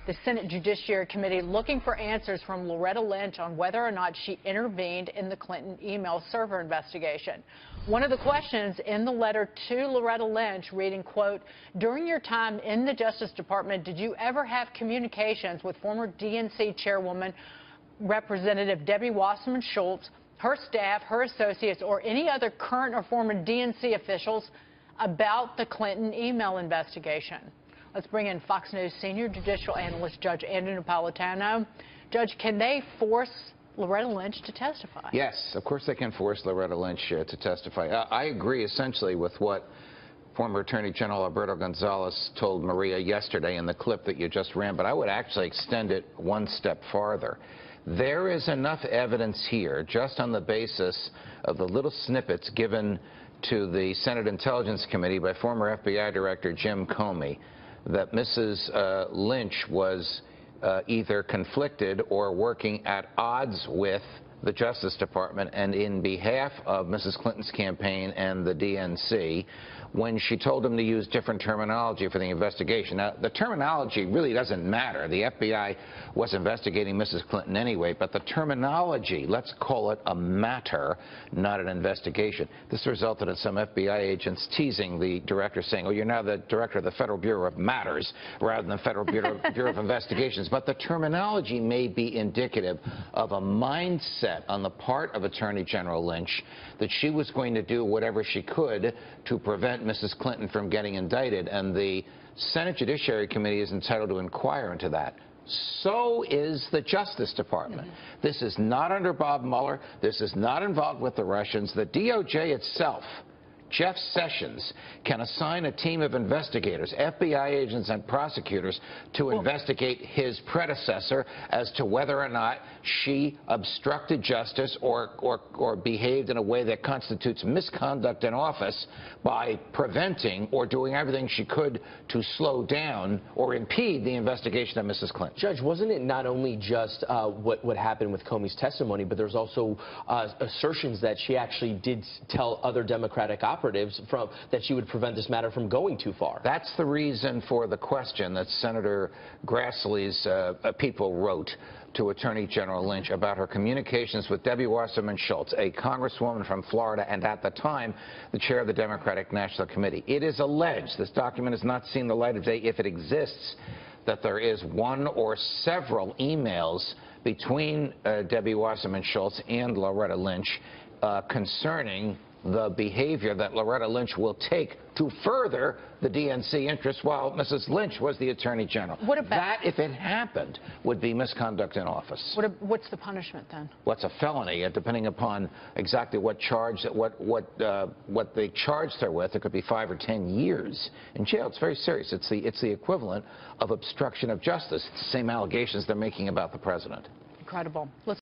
The Senate Judiciary Committee looking for answers from Loretta Lynch on whether or not she intervened in the Clinton email server investigation. One of the questions in the letter to Loretta Lynch reading, quote, "During your time in the Justice Department, did you ever have communications with former DNC chairwoman Representative Debbie Wasserman Schultz, her staff, her associates, or any other current or former DNC officials about the Clinton email investigation?" Let's bring in Fox News senior judicial analyst Judge Andrew Napolitano. Judge, can they force Loretta Lynch to testify? Yes, of course they can force Loretta Lynch to testify. I agree essentially with what former Attorney General Alberto Gonzales told Maria yesterday in the clip that you just ran, but I would actually extend it one step farther. There is enough evidence here, just on the basis of the little snippets given to the Senate Intelligence Committee by former FBI Director Jim Comey, that Mrs. Lynch was either conflicted or working at odds with the Justice Department and in behalf of Mrs. Clinton's campaign and the DNC when she told them to use different terminology for the investigation. Now, the terminology really doesn't matter. The FBI was investigating Mrs. Clinton anyway, but the terminology, let's call it a matter, not an investigation. This resulted in some FBI agents teasing the director, saying, "Oh, you're now the director of the Federal Bureau of Matters rather than Federal Bureau of Investigations." But the terminology may be indicative of a mindset on the part of Attorney General Lynch that she was going to do whatever she could to prevent Mrs. Clinton from getting indicted, and the Senate Judiciary Committee is entitled to inquire into that. So is the Justice Department. This is not under Bob Mueller. This is not involved with the Russians. The DOJ itself, Jeff Sessions, can assign a team of investigators, FBI agents and prosecutors, to investigate his predecessor as to whether or not she obstructed justice or behaved in a way that constitutes misconduct in office by preventing or doing everything she could to slow down or impede the investigation of Mrs. Clinton. Judge, wasn't it not only just what happened with Comey's testimony, but there's also assertions that she actually did tell other Democratic operatives that she would prevent this matter from going too far? That's the reason for the question that Senator Grassley's people wrote to Attorney General Lynch about her communications with Debbie Wasserman Schultz, a congresswoman from Florida and at the time the chair of the Democratic National Committee. It is alleged, this document has not seen the light of day, if it exists, that there is one or several emails between Debbie Wasserman Schultz and Loretta Lynch concerning the behavior that Loretta Lynch will take to further the DNC interests while Mrs. Lynch was the Attorney General. What about that, if it happened, would be misconduct in office. What's the punishment then? What's a felony, depending upon exactly what charge, what they charged her with. It could be 5 or 10 years in jail. It's very serious. It's the equivalent of obstruction of justice. It's the same allegations they're making about the president. Incredible.